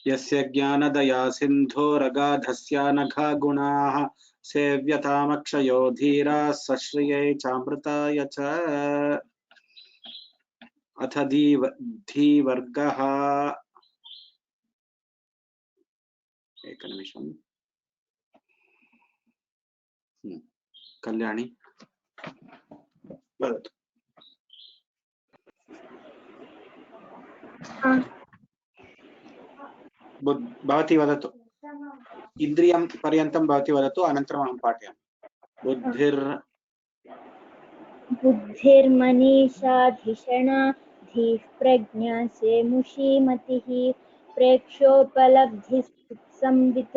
यस्य ज्ञानदया सिन्धो रगाधस्यानघा गुणाः सेव्यतामक्षयो धीराः सश्रियै चामृताय च। अथ धीवर्गः। एकनिमिषम्। कल्याणी वदतु। भवती वदतु। इन्द्रियं पर्यन्तं भवती वदतु, अनन्तरम् अहं पाठयामि। बुद्धिर्मनीषा धिषणा धीः प्रज्ञा सेमुषी मतिः प्रेक्ष्योपलब्धिसंवित्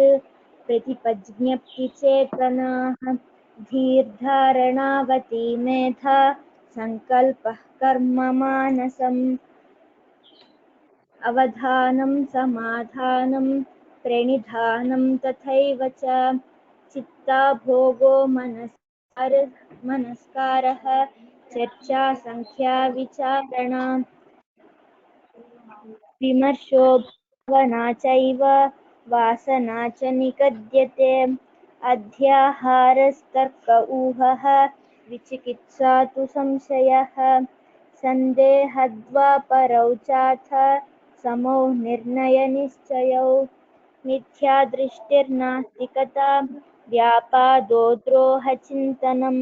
प्रतिपज्ञप्ति चेतनाः धीर्धारणावती मेधा संकल्पः कर्म मानसम् अवधानं समाधानं प्रणिधानं तथैव च चित्ता भोगो मनस्कारः चर्चा संख्या विचारणा विमर्शो भावना चैव वासना च निगद्यते अध्याहारस्तर्क ऊहः विचिकित्सा तु संशयः सन्देहद्वापरौ चाथ समौ निर्णयनिश्चयौ मिथ्यादृष्टिर्नास्तिकता व्यापादो द्रोहचिन्तनं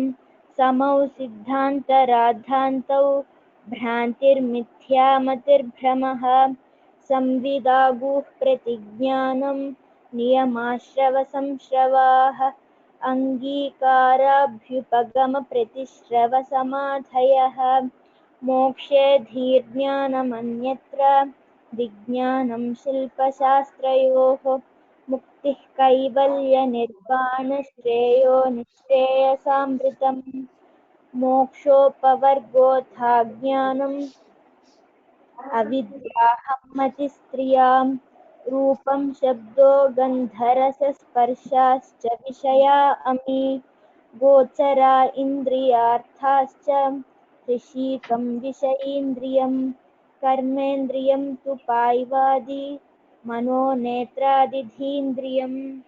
समौ सिद्धान्तराद्धान्तौ भ्रान्तिर्मिथ्यामतिर्भ्रमः संविदागुः प्रतिज्ञानं नियमाश्रवसंश्रवाः अङ्गीकाराभ्युपगमप्रतिश्रवसमाधयः मोक्षे धीर्ज्ञानमन्यत्र विज्ञानं शिल्पशास्त्रयोः मुक्तिः कैवल्यनिर्वाणश्रेयो निःश्रेयसामृतम् मोक्षोपवर्गोऽथा ज्ञानम् अविद्याहमतिस्त्रियां रूपं शब्दो गन्धरसस्पर्शाश्च विषया अमी गोचरा इन्द्रियार्थाश्च ऋषिकं विषयीन्द्रियं कर्मेन्द्रियं तु पाय्वादी मनोनेत्रादिधीन्द्रियम्।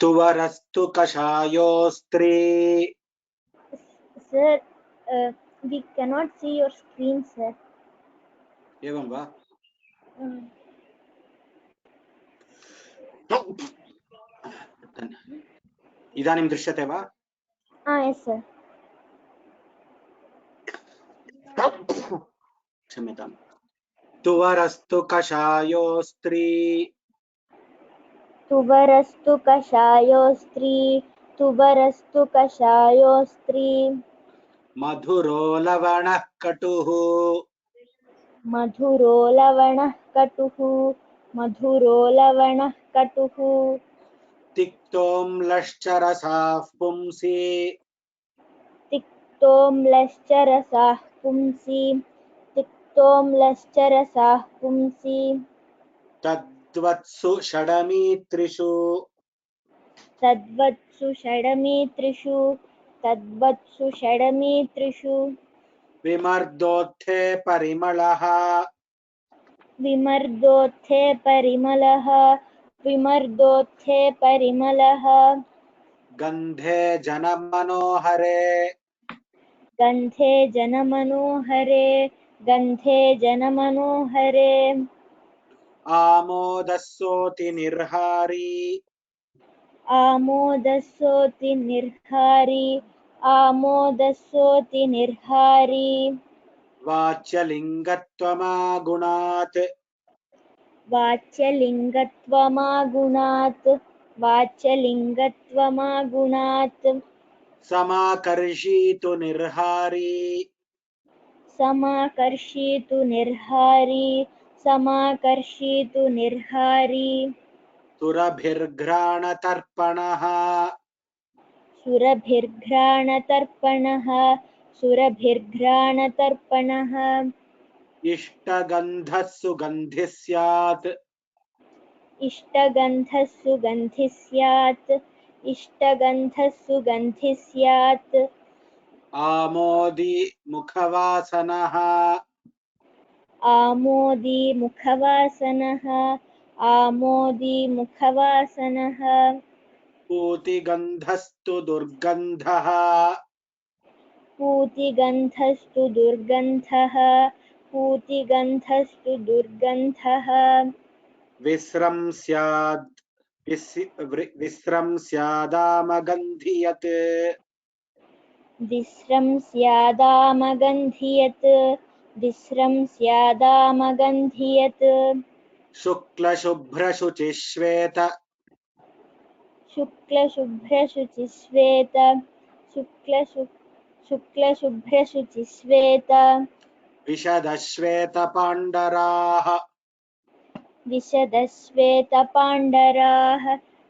तुवरस्तु कषायोस्त्री। Sir, we cannot see your screen, sir. एवं वा? इदानीं दृश्यते वा? Yes, sir. क्षम्यताम्। तुवरस्तु कषायोस्त्री। तुवरस्तु कषायोस्त्री तुवरस्तु कषायोस्त्री मधुरो लवणः कटुः। मधुरो लवणः कटुः मधुरो लवणः कटुः तिक्तोम्लश्चरसाः पुंसि। तिक्तोम्लश्चरसाः पुंसि तिक्तोम्लश्चरसाः पुंसि तद्वत्सु षडमीत्रिषु। तद्वत्सु षडमीत्रिषु तद्वत्सु षडमीत्रिषु विमर्दोत्थे परिमलः। विमर्दोत्थे परिमलः विमर्दोत्थे परिमलः गन्धे जनमनोहरे। गन्धे जनमनोहरे गन्धे जनमनोहरे आमोदस्सोति निर्हारी। आमोदस्सोति निर्हारी आमोदस्सोति निर्हारी वाच्यलिङ्गत्वमागुणात्। वाच्यलिङ्गत्वमागुणात् वाच्यलिङ्गत्वमागुणात् समाकर्षीतु निर्हारी। समाकर्षीतु निर्हारी समाकर्षीतु निर्हारी सुरभिर्घ्राणतर्पणः। सुरभिर्घ्राणतर्पणः सुरभिर्घ्राणतर्पणः इष्टगन्धः सुगन्धिः स्यात्। इष्टगन्धः सुगन्धिः स्यात् इष्टगन्धः सुगन्धिः स्यात् आमोदि मुखवासनः। आमोदी मुखवासनः आमोदी मुखवासनः पूतिगन्धस्तु दुर्गन्धः पूतिगन्धस्तु दुर्गन्धः पूतिगन्धस्तु दुर्गन्धः विस्रंस्यादामगन्धियत् विस्रंस्यादामगन्धियत् विस्रंस्यादामगन्धियत् शुक्लशुभ्रशुचिश्वेत शुक्लशुभ्रशुचिश्वेत शुक्लशुभ्रशुचिश्वेत विशदश्वेतपाण्डराः विशदश्वेतपाण्डराः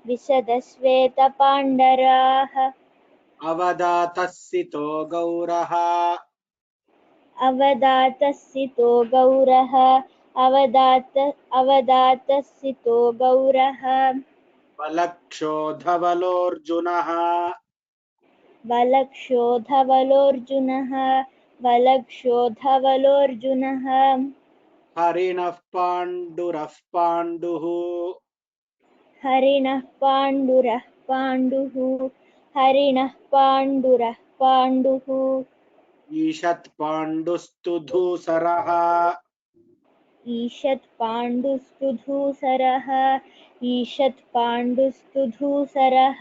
विशदश्वेतपाण्डराः अवदातस्सितो गौरः अवदातस्सितो गौरः अवदातस्सितो गौरः बलक्षोधवलोऽर्जुनः वलक्षोधवलोऽर्जुनः वलक्षोधवलोऽर्जुनः हरिणः पाण्डुरः पाण्डुः हरिणः पाण्डुरः पाण्डुः हरिणः पाण्डुरः पाण्डुः ईषत्पाण्डुस्तु धूसरः ईषत्पाण्डुस्तु धूसरः ईषत्पाण्डुस्तु धूसरः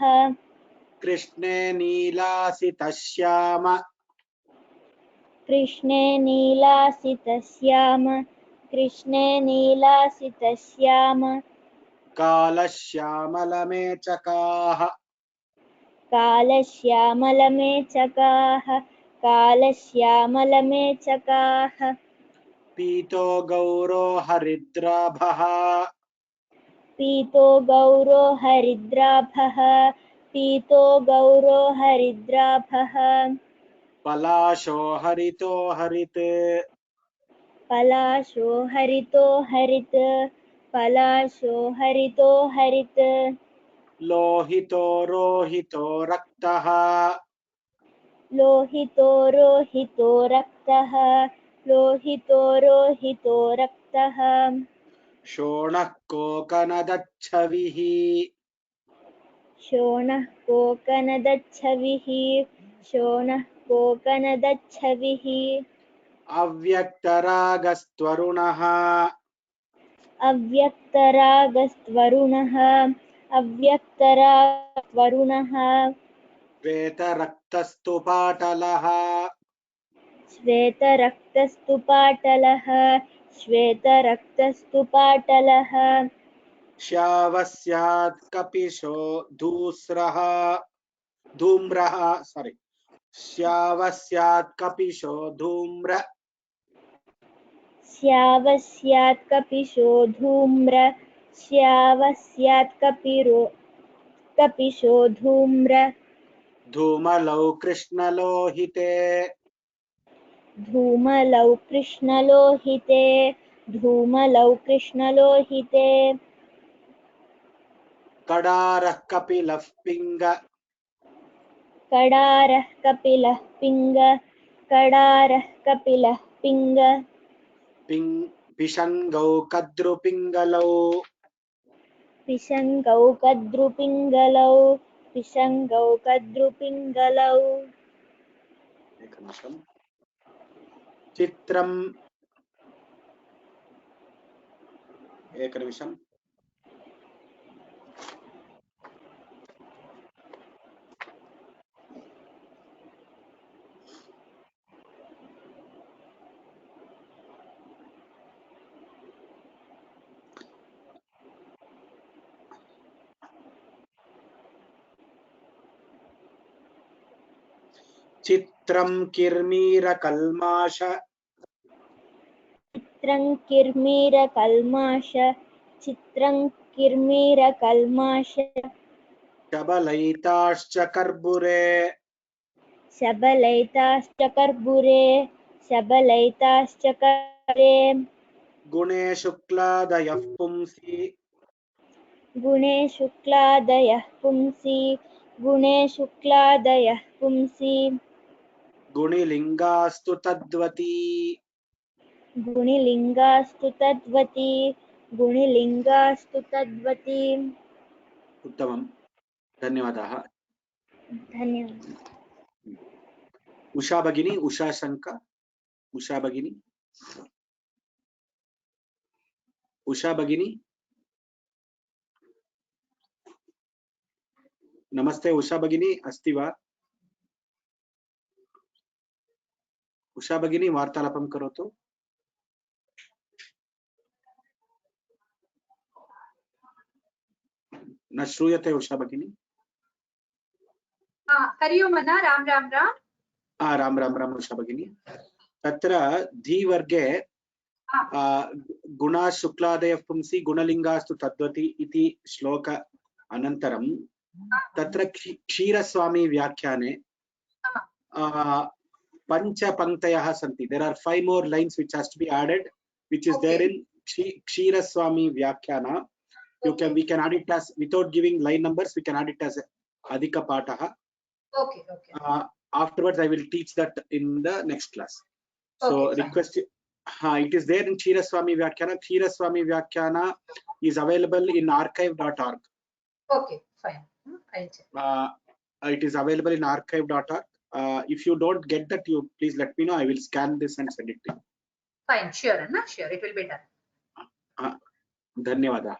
कृष्णे नीलासितश्याम कृष्णे नीलासितश्याम कृष्णे नीलासितश्याम कालश्यामलमेचकाः कालश्यामलमेचकाः कालश्यामलमेचकाः पीतो गौरो हरिद्राभः पीतो गौरो हरिद्राभः पीतो गौरो हरिद्राभः पलाशो हरितो हरित् पलाशो हरितो हरित् पलाशो हरितो हरित् लोहितो रोहितो रक्तः लोहितो रोहितो रक्तः लोहितो रोहितो रक्तः शोणः कोकनदच्छविः शोणः कोकनदच्छविः शोणः कोकनदच्छविः अव्यक्तरागस्त्वरुणः अव्यक्तरागस्त्वरुणः अव्यक्तरागस्त्वरुणः श्वेतरक्तस्तु पाटलः श्वेतरक्तस्तु पाटलः श्वेतरक्तस्तु पाटलः श्यावः स्यात् कपिशो धूम्रः श्यावः स्यात् कपिशो धूम्र स्यावः स्यात् कपिशो धूम्र स्यावः स्यात् कपिशो धूम्र धूमलौ कृष्णलोहिते धूमलौ कृष्णलोहिते धूमलौ कृष्णलोहिते कडारः कपिलः पिङ्ग कडारः कपिलः पिङ्ग कडारः कपिलः पिङ्ग पिशङ्गौ कद्रुपिङ्गलौ पिशङ्गौ कद्रुपिङ्गलौ पिशङ्गौ कद्रुपिङ्गलौ एकनिमिषम् चित्रम् एकनिमिषम् चित्रं किर्मीरकल्माष चित्रं किर्मीरकल्माष चित्रं किर्मीरकल्माष शबलैताश्च कर्बुरे शबलैताश्च कर्बुरे शबलैताश्च कर्बुरे गुणे शुक्लादयः पुंसि गुणे शुक्लादयः पुंसि गुणे शुक्लादयः पुंसि गुणिलिङ्गास्तु तद्वती गुणिलिङ्गास्तु तद्वति गुणिलिङ्गास्तु तद्वति। उत्तमं, धन्यवादाः। धन्यवादः। उषा भगिनी, उषा शङ्का, उषा भगिनी, उषा भगिनी, नमस्ते उषा भगिनी, अस्ति वा? उषा भगिनी वार्तालापं करोतु। न श्रूयते उषा भगिनी। हरि ओम् अण्णा, राम राम राम। राम राम राम उषा भगिनी। तत्र धीवर्गे गुणा शुक्लादयः पुंसि गुणलिङ्गास्तु तद्वति इति श्लोक अनन्तरं तत्र क्षीरस्वामी व्याख्याने पंच पंक्तयः सन्ति. There are 5 more lines which has to be added, which is there in Kshiraswami Vyakhyana. We can add it as, without giving line numbers, we can add it as Adhika Pataha. Okay. Afterwards, I will teach that in the next class. So okay, request, it is there in Kshiraswami Vyakhyana. Kshiraswami Vyakhyana is available in archive.org. Okay, fine. I'll check. It is available in archive.org. If you don't get that, you please let me know. I will scan this and send it to you. Fine, sure, Anna, sure, it will be done. Dhanyavada.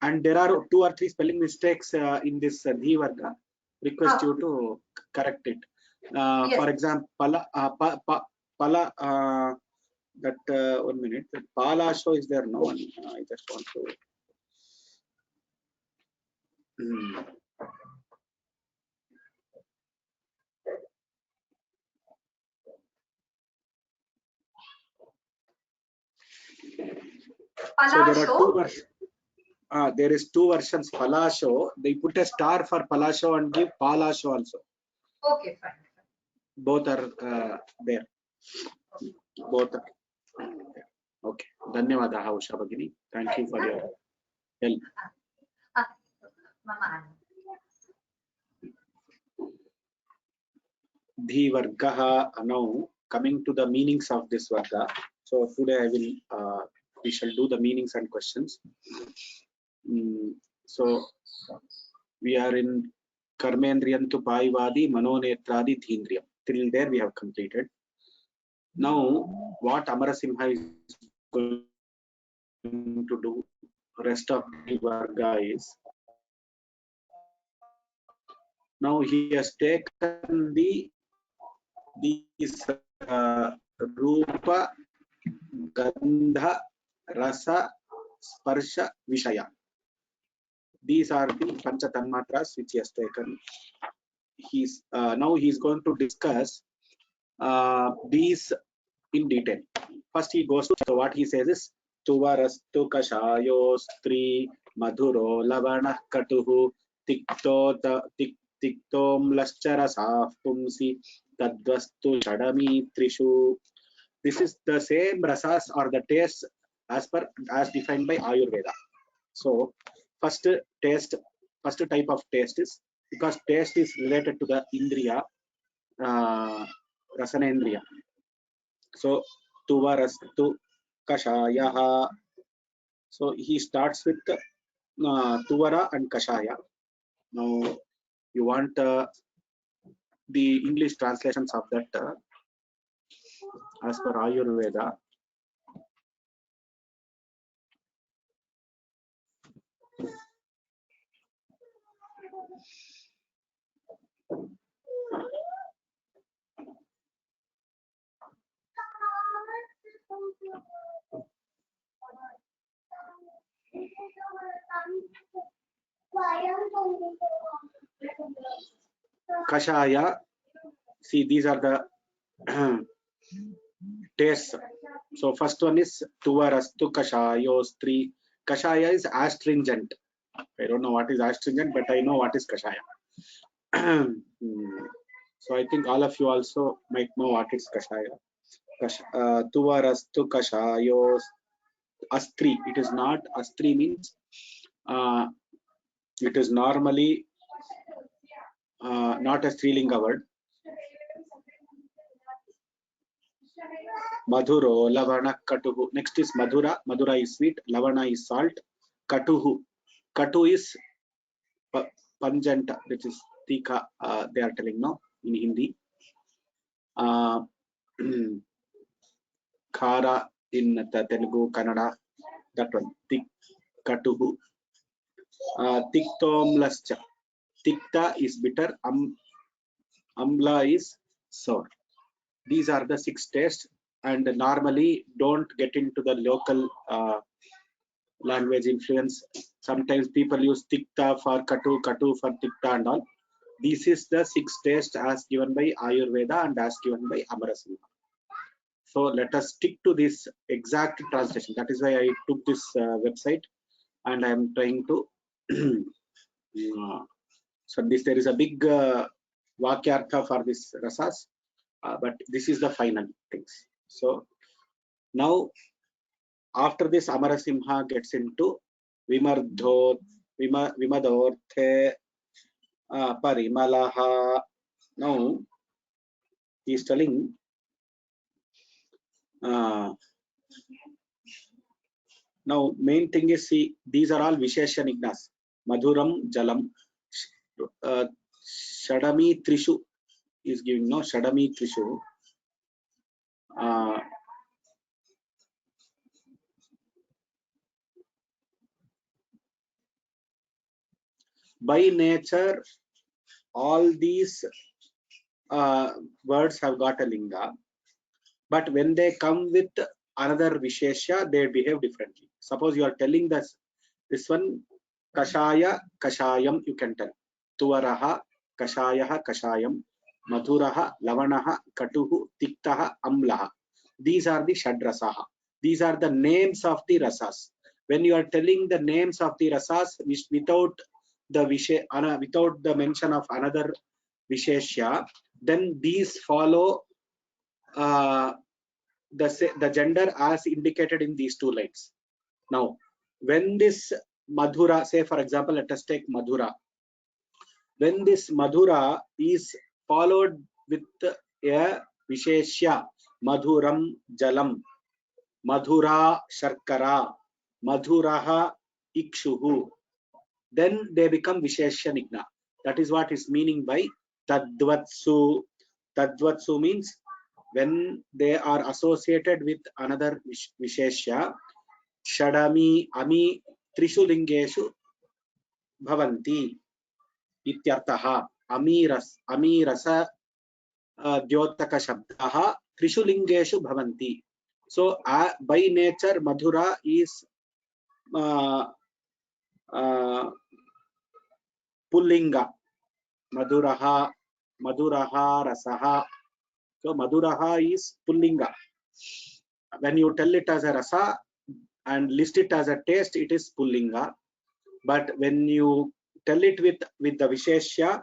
And there are 2 or 3 spelling mistakes in this Dhi Varga. Request you to correct it. Yes. For example, Pala, that 1 minute. Palasho is there? No one. I just want to. So there are 2 versions. There is 2 versions. Palasho. They put a star for Palasho and give Palasho also. Okay, fine. Both are there. Both are there. Okay. Dhanyavada Usha Bhagini. Thank you for your help. Dhi Vargaha. Now coming to the meanings of this Varga. So today I will we shall do the meanings and questions. So we are in Karmendriyantu Paivadi Manonetradi Dhendriyam. Till there we have completed. Now what Amarasimha is going to do rest of the Varga is, now he has taken these Rupa, Gandha, Rasa, Sparsha, Vishaya. These are the Pancha Tanmatras which he has taken. Now he is going to discuss these in detail. First he goes to, so what he says is Tuvarastu Kashayo Stri Madhuro Lavana Katuhu Tiktom Lascharasaf Pumsi Tadvastu Shadami Trishu. This is the same rasas or the taste as defined by Ayurveda. So first type of taste is, because taste is related to the Indriya, Rasanendriya. So Tuvarastu Kashayaha. So he starts with Tuvara and Kashaya. Now you want the English translations of that as per Ayurveda. Kashaya, see, these are the tastes. So first one is Tuvarastu Kashayo Stri. Kashaya is astringent. I don't know what is astringent, but I know what is Kashaya. So I think all of you also might know what is Kashaya. Tuvarastu Kashayo Astri. It is not, Astri means it is normally not a Strilinga word. Madhuro, Lavana, Katuhu. Next is Madhura. Madhura is sweet. Lavana is salt. Katuhu. Katu is pungent, which is tika. They are telling no in Hindi. Khara in the Telugu, Kannada. That one. Tik Katuhu. Tiktomlascha. Tikta is bitter. Amla is sour. These are the 6 tastes, and normally don't get into the local language influence. Sometimes people use tikta for katu, katu for tikta and all. This is the 6 tastes as given by Ayurveda and as given by Amarasingha. So let us stick to this exact translation. That is why I took this website, and I am trying to so there is a big vakyartha for this rasas, but this is the final things. So now after this, Amarasimha gets into Vimadorthe Parimalaha. Now he is telling now main thing is, see, these are all Vishesha Nignas. Madhuram Jalam. Shadami Trishu is giving no Shadami Trishu. By nature, all these words have got a linga, but when they come with another Vishesha, they behave differently. Suppose you are telling this one Kashaya Kashayam, you can tell Tuvaraha Kashayaha Kashayam, Madhuraha Lavanaha Katuhu Tiktaha Amlaha. These are the Shadrasaha. These are the names of the rasas. When you are telling the names of the rasas without the mention of another Vishesha, then these follow the gender as indicated in these 2 lines. Now, when this Madhura, say for example, let us take Madhura. When this Madhura is followed with a Vishesha, Madhuram Jalam, Madhura Sharkara, Madhuraha Ikshuhu, then they become Vishesha Nigna. That is what is meaning by Tadvatsu. Tadvatsu means when they are associated with another Vishesha, Shadami, Ami, Trishu Lingeshu Bhavanti. Ityartaha. Amirasa Dyotaka Shabdaha Trishu Lingeshu Bhavanti. So by nature, Madhura is Pullinga. Madhuraha Rasaha. So Madhuraha is Pullinga. When you tell it as a rasa and list it as a taste, it is Pullinga. But when you tell it with the Vishesha,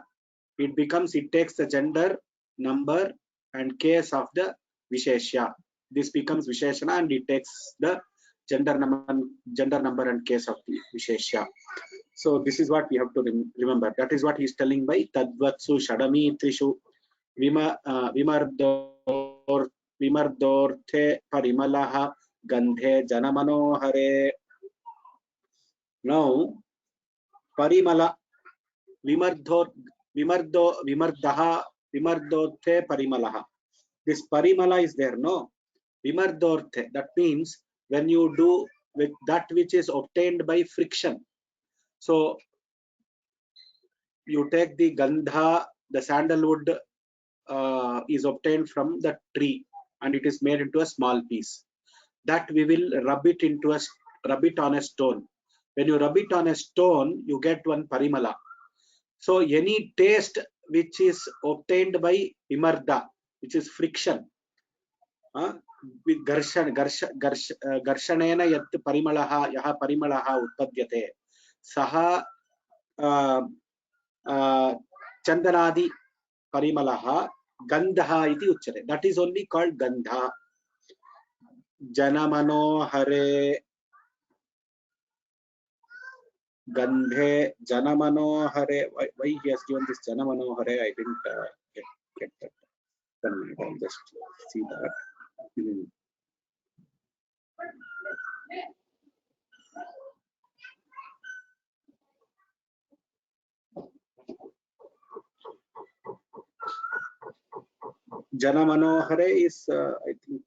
it takes the gender, number and case of the Vishesha. This becomes Visheshana and it takes the gender number and case of the Vishesha. So this is what we have to remember. That is what he is telling by Tadvatsu Shadami Trishu Vimardorthe Parimalaha Gandhe Janamanohare. Now Parimala Vimardothe Parimalaha. This Parimala is there, no? Vimardorthe, that means when you do with that which is obtained by friction. So you take the Gandha, the sandalwood is obtained from the tree and it is made into a small piece. That we will rub it on a stone. When you rub it on a stone, you get one Parimala. So any taste which is obtained by Vimarda, which is friction, with Garshanena yat Parimalaha yaha Parimalaha utpadyate saha Chandanadi Parimalaha Gandha iti uchyate. That is only called Gandha. Janamanohare Gandhe Janamanohare. Why he has given this Janamanohare? I didn't get that. I'll just see that. Jana Manohare is, I think,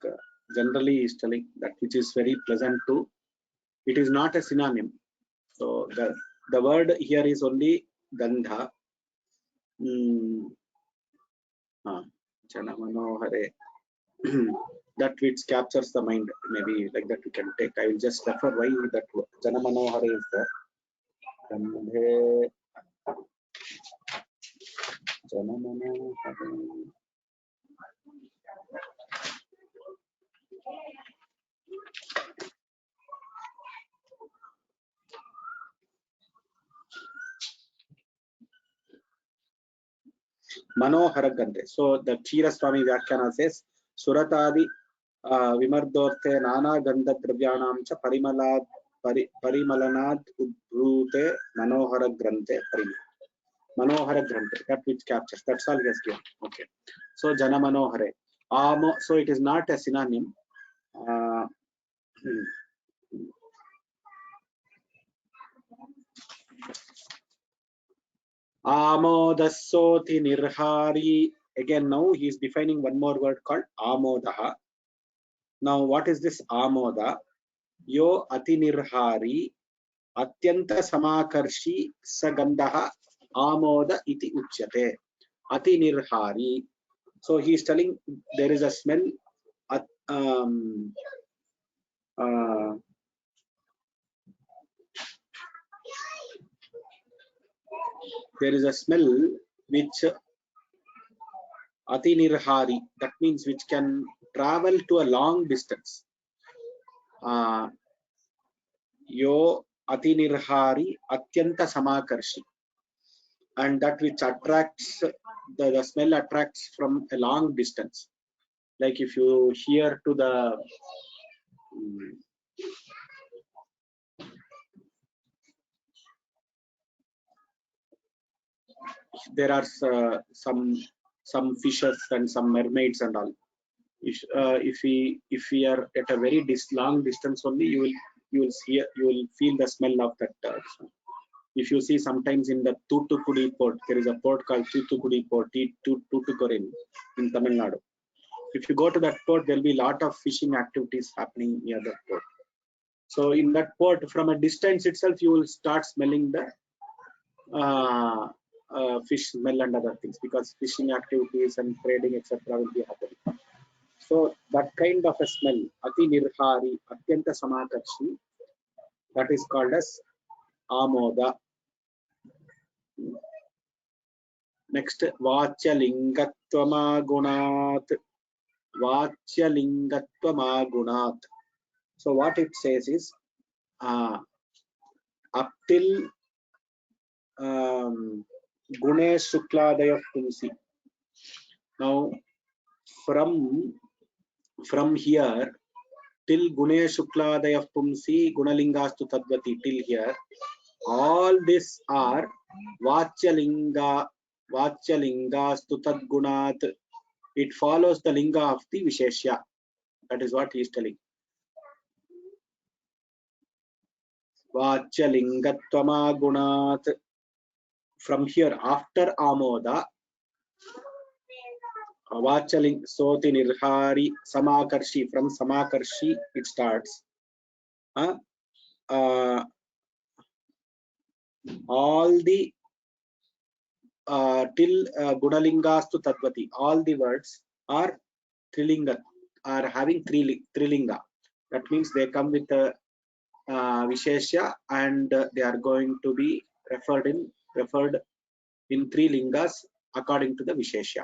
generally is telling that which is very pleasant to. It is not a synonym. So the word here is only Gandha. Jana Manohare. That which captures the mind. Maybe like that we can take. I will just refer why that Jana Manohare is there. Gandhe. Jana Manohare. Manohara Gandhe. So the Kshira Swami Vyakhyana says, Suratadi Vimardorthe Nana Gandha Dravyanam cha Parimalanad Udbrute Manohara Granthe Manohara Granthe. That which captures. That's all he has given. Okay. So Jana Manohare. So it is not a synonym. Amodasoti Nirhari. Again, now he is defining one more word called Amodaha. Now, what is this Amoda? Yo Ati Nirhari Atyanta Samakarshi Sagandaha Amoda iti Uchyate. Ati Nirhari. So he is telling there is a smell. There is a smell which Ati Nirhari, that means which can travel to a long distance. Yo Ati Nirhari Atyanta Samakarshi. And that which attracts, the smell attracts from a long distance. Like if you hear to the there are some fishes and some mermaids and all. If we are at a very long distance only, you will feel the smell of that. If you see sometimes in the Thoothukudi port, there is a port called Thoothukudi port, Thoothukudi in Tamil Nadu. If you go to that port, there will be a lot of fishing activities happening near that port. So in that port, from a distance itself, you will start smelling the fish smell and other things, because fishing activities and trading etc. will be happening. So that kind of a smell, Ati Nirhari, Atyanta Samakarshi, that is called as Amoda. Next, Vachyalingattvamagunat. Vachyalingattvamagunat. So what it says is, up till Gune Shukladaya Pumsi. Now, from here till Gune Shukladaya Pumsi, Gunalingastu Tadvati, till here, all these are Vachyalingastu Tadgunat. It follows the linga of the Visheshya. That is what he is telling. Vachyalingattvamagunat. From here, after Amoda, Vachaling Soti Nirhari Samakarshi. From Samakarshi it starts. All the till Gunalingastu Tadvati, all the words are Trilinga, are having Trilinga. That means they come with a Visheshya, and they are going to be referred in three lingas according to the Visheshya.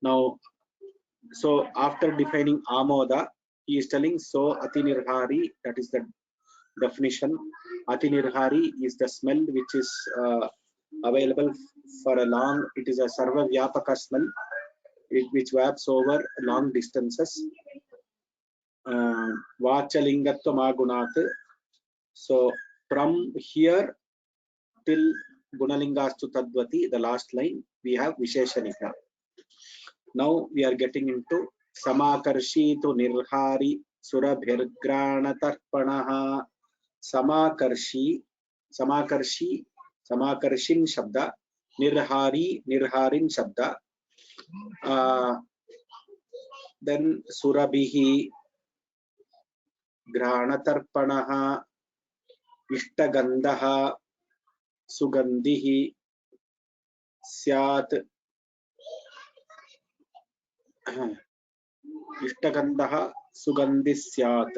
Now, so after defining Amoda, he is telling, so Ati Nirhari, that is the definition. Ati Nirhari is the smell which is available for a long, it is a Sarva Vyapaka smell, which wraps over long distances. Vachalingattvamagunat. So from here till Gunalingastu Tadvati, the last line, we have Visheshanika. Now we are getting into समाकर्षी तु निर्हारी सुरभिर्ग्राणतर्पणः समाकर्षी समाकर्षी समाकर्षिन् शब्द निर्हारी निर्हारिन् शब्द then surabhihi घ्राणतर्पणः इष्टगन्धः सुगन्धिः स्यात् इष्टगन्धः सुगन्धिः स्यात्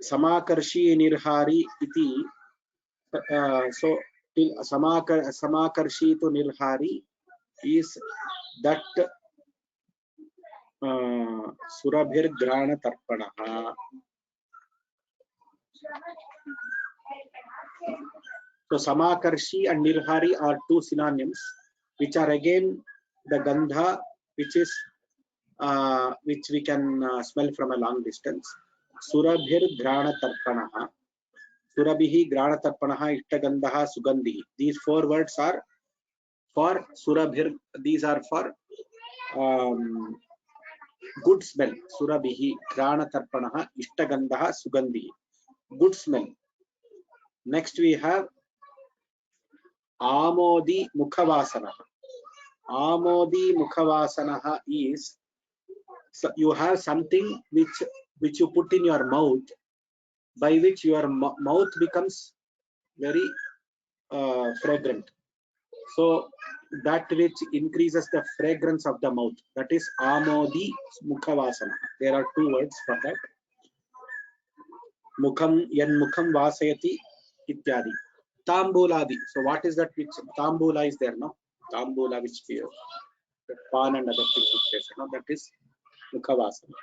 समाकर्षी निर्हारी इति so समाकर्षी to निर्हारी is that surabhirgranatarpanah. So Samakarshi and Nirhari are two synonyms, which are again the gandha, which is which we can smell from a long distance. Surabhirgranatarpanah, Surabhihi granatarpanah, Ittagandha, Sugandhi. These four words are for Surabhir. These are for good smell. Surabhihi granatarpanah, Ittagandha, Sugandhi. Good smell. Next we have Amodi Mukhavasana. Amodi Mukhavasana is, so you have something which you put in your mouth, by which your mouth becomes very fragrant. So that which increases the fragrance of the mouth, that is Amodi Mukhavasana. There are two words for that. Mukham yan mukham vasayati ityadi. Tambuladi. So what is that which Tambula is there, no? Tambula, which we the pan and other things, no? That is Mukhavasana.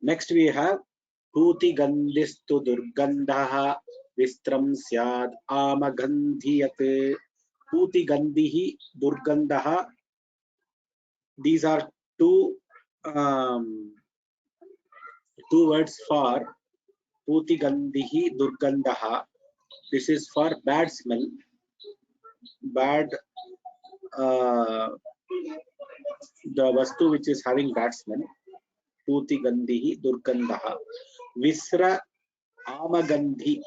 Next we have Puti Gandhistu Durgandaha Vistram Syad Amagandhiyat. Puti Gandhihi Durgandaha. These are two words for Puti Gandhihi Durgandaha. This is for bad smell, bad the vastu which is having bad smell. Puti Gandhihi Durgandaha. Visra Amagandhi.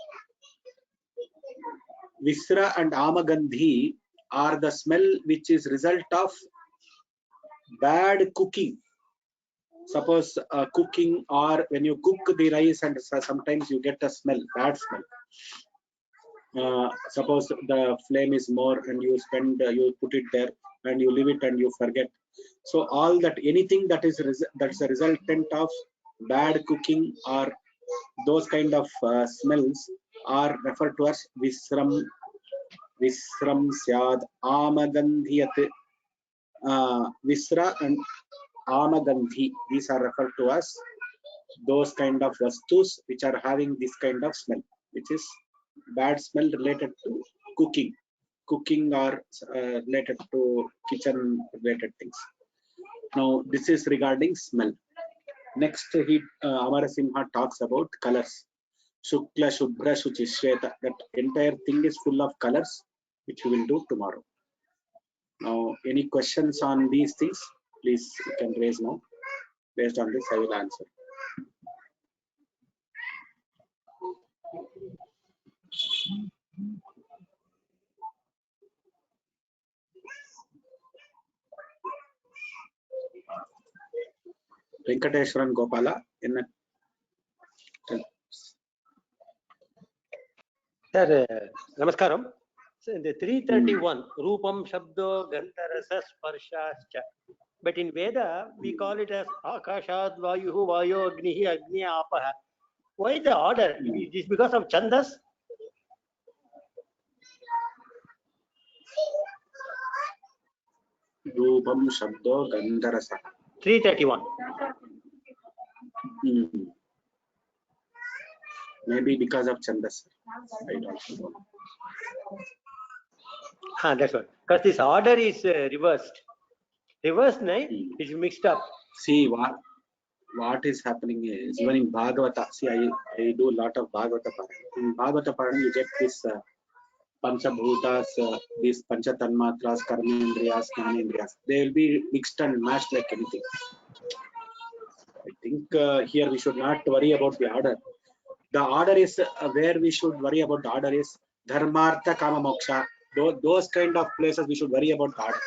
Visra and Amagandhi are the smell which is result of bad cooking. Suppose cooking, or when you cook the rice and sometimes you get a smell, bad smell. Suppose the flame is more and you put it there and you leave it and you forget. So all that, anything that is that's a resultant of bad cooking or those kind of smells are referred to as Visram Syad Amagandhiyat. Visra and Amagandhi, these are referred to as those kind of vastus which are having this kind of smell, which is bad smell related to cooking or related to kitchen related things. Now this is regarding smell. Next Amarasimha talks about colors. Shukla, Shubhra, Shuchi, Shweta. That entire thing is full of colors, which we will do tomorrow. Now any questions on these things, please you can raise now. Based on this I will answer. Venkateshwaran Gopala in Sir, Namaskaram. So in the 331, Rupam Shabdo Gandharasa Sparshascha. But in Veda, we call it as Akashad Vayuhu Vayo Agnihi Agni Apaha. Why the order? Is this because of Chandas? Rupam Shabdo Gandharasa. 331. Maybe because of Chandas. I don't know. That's what. Because this order is reversed. Reversed, right? It's mixed up. See what is happening is, even in Bhagavata. See, I do a lot of Bhagavata Parayana. In Bhagavata Parayana, you get this Panchabhutas, these Pancha Tanmatras, Karmendriyas, Jnanendriyas, they will be mixed and matched like anything. I think here we should not worry about the order. The order is where we should worry about the order is Dharmartha, Kama, Moksha. Those kind of places we should worry about the order.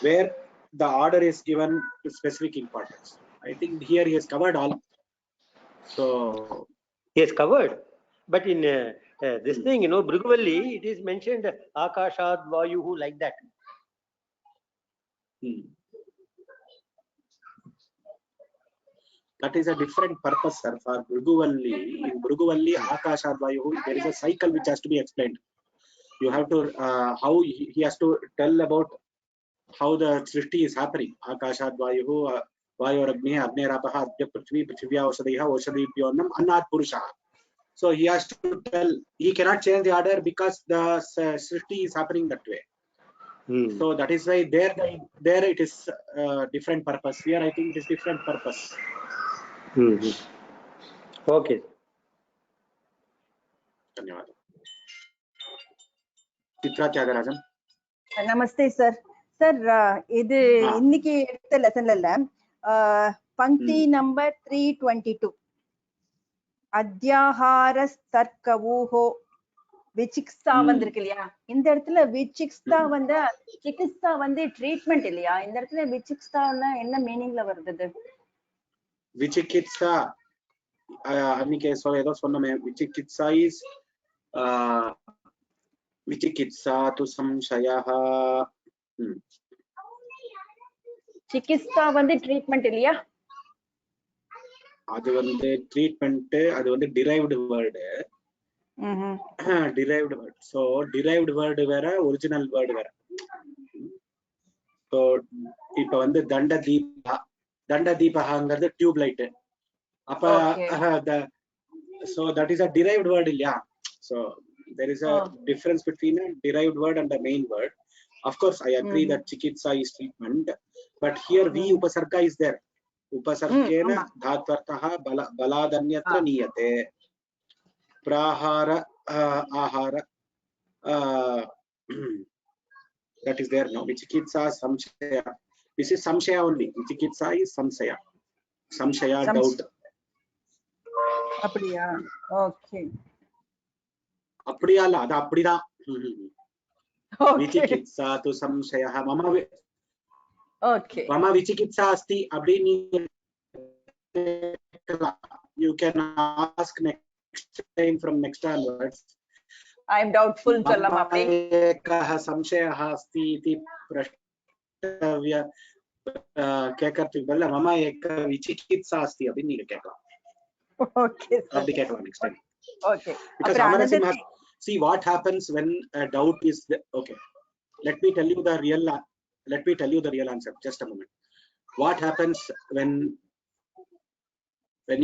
Where the order is given specific importance. I think here he has covered all. So he has covered. But in this thing, Bhriguvalli, it is mentioned Akashad Vayuhu like that. That is a different purpose, sir. For Bhriguvalli, in Bhriguvalli, Akashad Vayuhu, there is a cycle which has to be explained. You have to, how he has to tell about how the Srishti is happening. Akashad Vayuhu, Vayoragni, Abnerapaha, Adya Prithvi, Prithivya Oshadhiha, Oshadhipyonam, Annat Purusha. So he has to tell, he cannot change the order because the Srishti is happening that way. So that is why there it is different purpose. Here I think it is different purpose. Okay. Dhanyawad. Chitra Tyagarajan. Namaste, sir. Sir, இது இன்னைக்கு எடுத்த லெசன்ல இல்ல பந்தி number 322 அத்தியாஹாரஸ்தர்க்கவூஹோ விசிக்ஸ்தா வந்திருக்கு இல்லையா? இந்த இடத்துல விசிக்ஸ்தா வந்து சிகித்சா வந்து ட்ரீட்மெண்ட் இல்லையா? இந்த இடத்துல விசிக்ஸ்தான்னா என்ன மீனிங்ல வருது? விசிகித்சா அன்னைக்கு ஏதோ சொன்னமே. விசிகித்சா இஸ் விசிகித்சா து சம்சயஹ. சிகித்சா வந்து ட்ரீட்மெண்ட் இல்லையா? அது வந்து ட்ரீட்மெண்ட், அது வந்து derived word. Derived word. So derived word வேற, ஒரிஜினல் வேர்டு வேற. சோ இப்ப வந்து தண்ட தீபஹங்கிறது டியூப் லைட். அப்ப so that is a derived word இல்லையா? So there is a difference between a derived word and a main word. Of course I agree that chikitsa is treatment, but here v upasarga is there. Upasargena dhatvartah baladanyatra niyate prahara ahara that is there. No, vichikitsa samshaya. This is samshaya only. Vichikitsa is samshaya doubt. அப்படியா? Okay. அப்படியா? இல்ல, அது அப்படிதான். விசிகித்சா து சம்சயஹ மம okay மம விசிகித்சா அஸ்தி அப்படின்னு you can ask next time from next onwards. I am doubtful சொல்லலாம் அப்படி. ஏகஹ சம்சயஹ அஸ்தி इति பிரஷ்டவ்ய கேட்கறதுக்கு பதிலா மம ஏக விசிகித்சா அஸ்தி அப்படின்னு நீங்க கேட்கலாம். Okay, அப்படி கேட்கலாம் next time. Okay. Because Amarasingh, see what happens when a doubt is okay. Let me tell you the real answer. Just a moment. What happens when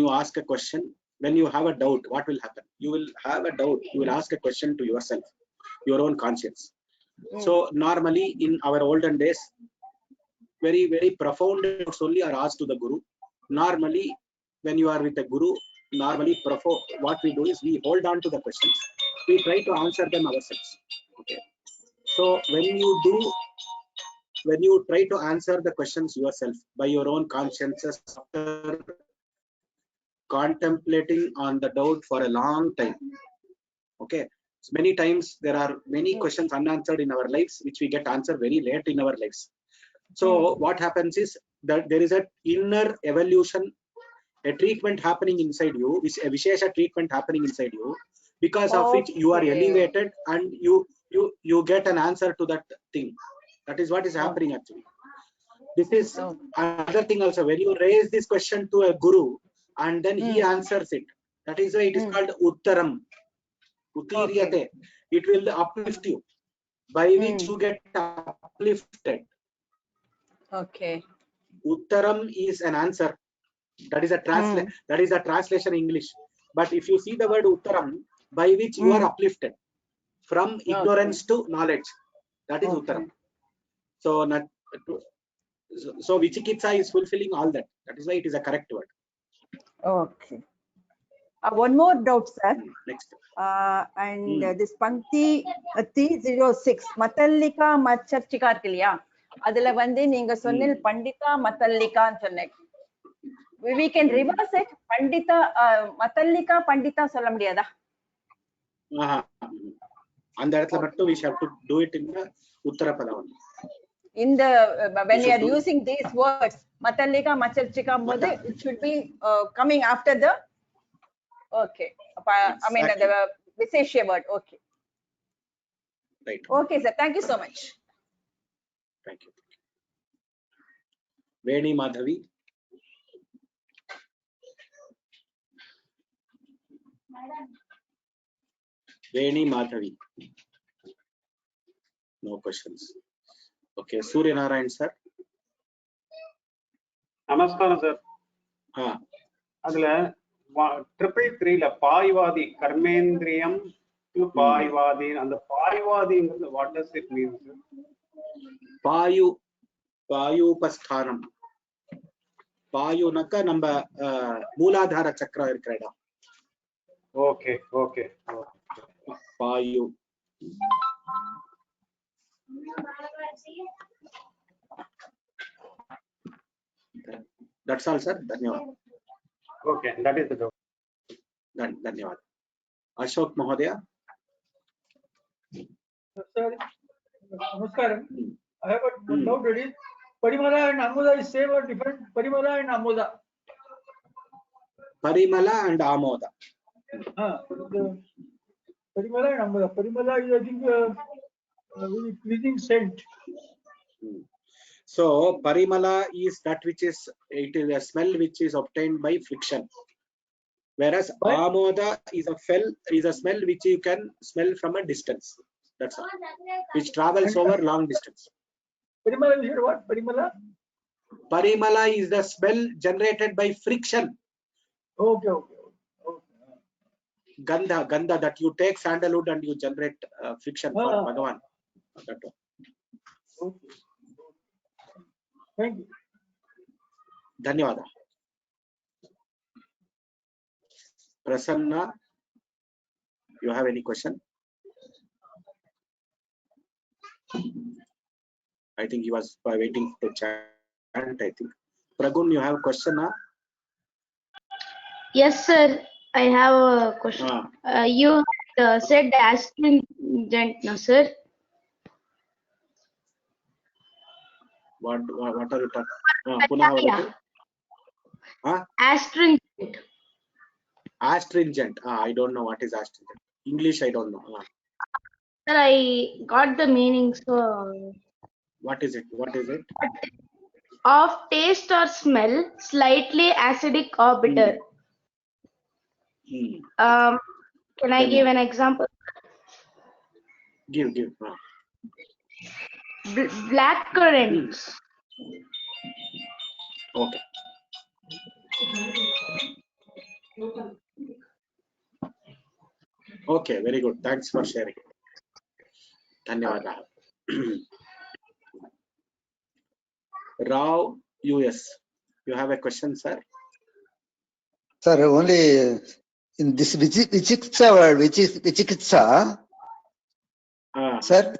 you ask a question, when you have a doubt, what will happen? You will have a doubt. You will ask a question to yourself, your own conscience. So normally in our olden days, very, very profound doubts only are asked to the Guru. Normally, when you are with the Guru, normally what we do is we hold on to the questions. We try to answer them ourselves. Okay. So when you try to answer the questions yourself by your own consciences after contemplating on the doubt for a long time. Okay. So many times there are many questions unanswered in our lives, which we get answered very late in our lives. So what happens is that there is an inner evolution, a treatment happening inside you, a Vishesha treatment happening inside you, because of which you are elevated and you get an answer to that thing. That is what is happening actually. This is another thing also. When you raise this question to a Guru and then he answers it, that is why it is called Uttaram. Uttiriyate. It will uplift you, by which you get uplifted. Okay. Uttaram is an answer. That is a translation in English. But if you see the word Uttaram, by which you are uplifted from ignorance to knowledge, that is Uttaram. So Vichikitsa is fulfilling all that. That is why it is a correct word. Okay. One more doubt, sir. Next. And this Pankti 306 Matallika Macharchika இருக்கு இல்லையா, அதுல வந்து நீங்க சொன்னில் பண்டிதா மத்தல்லிகான்னு சொன்னேன். We can reverse it. பண்டிதா மத்தல்லிகா பண்டிதா சொல்ல முடியாதா? அந்த இடத்துல மட்டும் we have to do it in the உத்தரபதம். In the when you are using these words matallika macharchika போது it should be coming after the okay. I mean the Viseshya word. Okay. Right. Okay, sir. Thank you so much. Thank you. Veni Madhavi. Veni Madhavi. No questions. Okay, Surya Narayan sir. நமஸ்காரம் sir. அதுல 333 பாய்வாதி கர்மேந்திரியம் to பாய்வாதி, அந்த பாய்வாதிங்கிறது what does it mean sir? பாயுபஸ்தானம். பாயுனாக்க நம்ம மூலாதார சக்கரம் இருக்கிற இடம். Okay okay. பாயு. That's all, sir. Dhanyawad. Okay, that is the doubt. Dhanyawad. Ashok Mahodaya. Sir, Namaskaram. I have a doubt ready. Parimala and Amoda is same or different? Parimala and Amoda. Parimala and Amoda. Parimala and Amoda. Parimala is, I think, very pleasing scent. So parimala is that which is, it is a smell which is obtained by friction, whereas amoda is a smell which you can smell from a distance. That's all, which travels over long distance. Parimala is what? Parimala? Parimala is the smell generated by friction. Okay. Gandha, that you take sandalwood and you generate friction for Bhagavan. That one. Okay. Thank you. Dhanyawad. Prasanna, you have any question? I think he was waiting to chat. I think Pragun, you have a question? Yes, sir. I have a question. You said astringent, no, sir? What are you talking? Astringent. Astringent. I don't know what is astringent. English, I don't know. Sir, I got the meaning. So, what is it? Of taste or smell, slightly acidic or bitter. Can I give an example? Give. Black currants. Okay. Okay, very good. Thanks for sharing. Dhanyawad. Rao US, you have a question, sir? Sir, only in this Vichikitsa word, Vichikitsa, sir,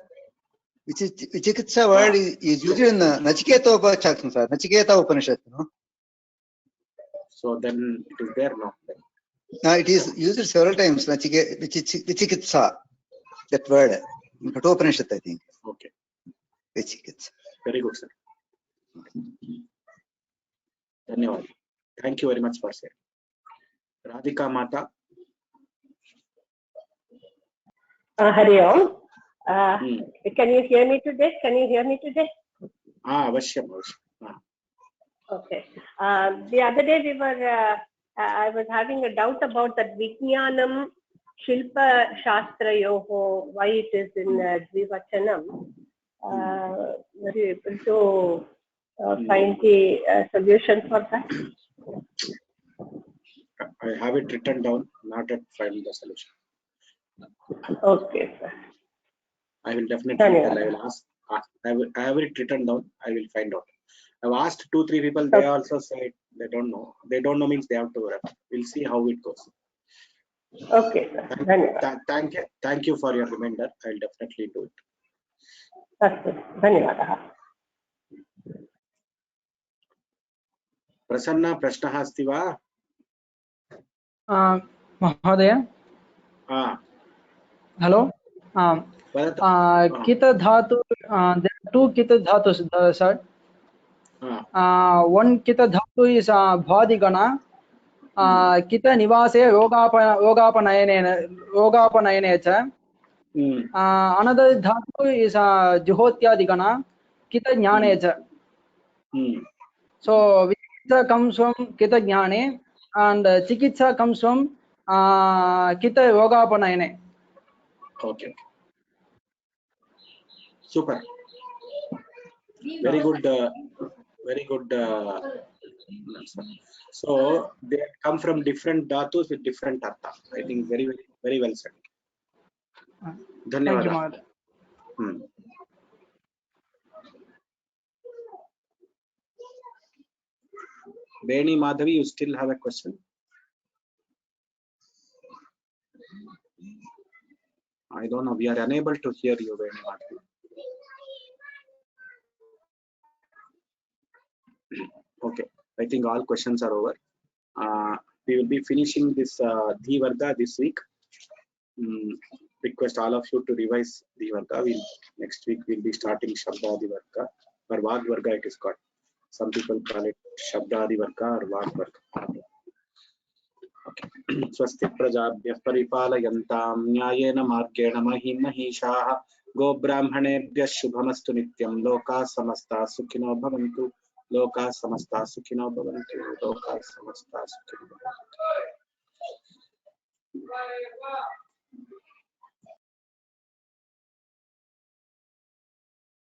Vichikitsa word is used in Nachiketa Upanishad, sir. Nachiketa Upanishad, no? So then it is there, no? Now it is used several times, Vichikitsa, that word, in Kathopanishad, I think. Okay. Vichikitsa. Very good, sir. Dhanyawad. Thank you very much for sharing. Radhika Mata. Hari Om. Can you hear me today? Avashyam. Okay. The other day I was having a doubt about that Vijnanam Shilpa Shastra Yoho, why it is in Dvivachanam. Were you able to find the solution for that? I have it written down, not yet find the solution. Okay, sir. I will definitely tell. I will ask. I have it written down. I will find out. I've asked 2-3 people. They also said they don't know. They don't know means they have to. We'll see how it goes. Okay, sir. धन्यवादः. Thank you for your reminder. I'll definitely do it. अस्तु, धन्यवादः. प्रसन्ना, प्रश्नः अस्ति वा? महोदय, hello, कित धातु, there are two kita dhatus, sir. One kita dhatu is bhadigana, kita nivase yogapanayane cha. Another dhatu is juhotyadigana, kita jnane cha. So vikitsa comes from kita jnane and chikitsa comes from kita yogapanayane. Okay. Super. Very good. Very good. So they come from different dhatus with different artha. I think very well said. Dhanyawad. Beni Madhavi, you still have a question? I don't know. We are unable to hear you, Beni Madhavi. Okay. I think all questions are over. We will be finishing this Dhi Varga this week. Request all of you to revise Dhi Varga. Next week we'll be starting Shabdadi Varga or Vag Varga it is called. Some people call it Shabdadi Varga or Vag Varga. Okay. Swasti prajabhyah paripalayantam nyayena margena mahim mahishaah go brahmanebhyah shubhamastu nityam loka samasta sukhino bhavantu loka samasta sukhino bhavantu loka samasta sukhino bhavantu.